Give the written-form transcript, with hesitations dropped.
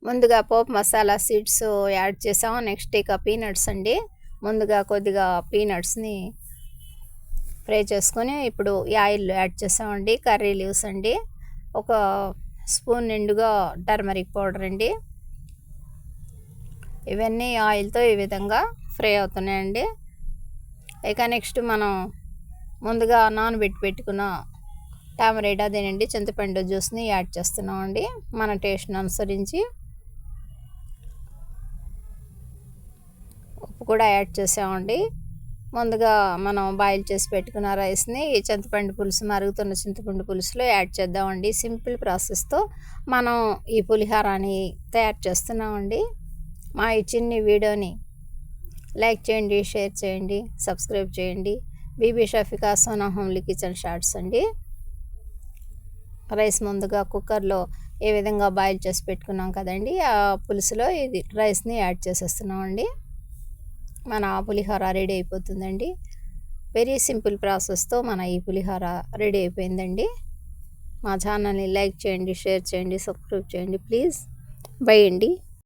ముందుగా పోపు masala seeds add చేసాం. Next ఇక పీనట్స్ అండి. ముందుగా కొద్దిగా పీనట్స్ని ఫ్రై చేసుకొని ఇప్పుడు ఈ ఆయిల్లో యాడ్ చేసామండి. కర్రీ లీవ్స్ అండి, ఒక స్పూన్ నిండుగా టర్మరిక్ పౌడర్ అండి. ఇవన్నీ ఆయిల్తో ఈ విధంగా ఫ్రై అవుతున్నాయండి. ఇక నెక్స్ట్ మనం ముందుగా నానబెట్టి పెట్టుకున్న టామరేట్ అదేనండి చింతపండు జ్యూస్ని యాడ్ చేస్తున్నామండి. మన టేస్ట్ని అనుసరించి ఉప్పు కూడా యాడ్ చేసామండి. ముందుగా మనం బాయిల్ చేసి పెట్టుకున్న రైస్ని చింతపండు పులుసు, మరుగుతున్న చింతపండు పులుసులో యాడ్ చేద్దామండి. సింపుల్ ప్రాసెస్తో మనం ఈ పులిహోరని తయారు చేస్తున్నామండి. మా ఈ చిన్ని వీడియోని లైక్ చేయండి, షేర్ చేయండి, సబ్స్క్రైబ్ చేయండి. Bibi Shafika Sona homely kitchen shorts అండి. రైస్ ముందుగా కుక్కర్లో ఏ విధంగా బాయిల్ చేసి పెట్టుకున్నాం కదండి, ఆ పులుసులో ఇది రైస్ని యాడ్ చేసేస్తున్నామండి. మన పులిహోర రెడీ అయిపోతుందండి. వెరీ సింపుల్ ప్రాసెస్తో మన ఈ పులిహోర రెడీ అయిపోయిందండి. మా ఛానల్ని లైక్ చేయండి, షేర్ చేయండి, సబ్స్క్రైబ్ చేయండి ప్లీజ్. బై అండి.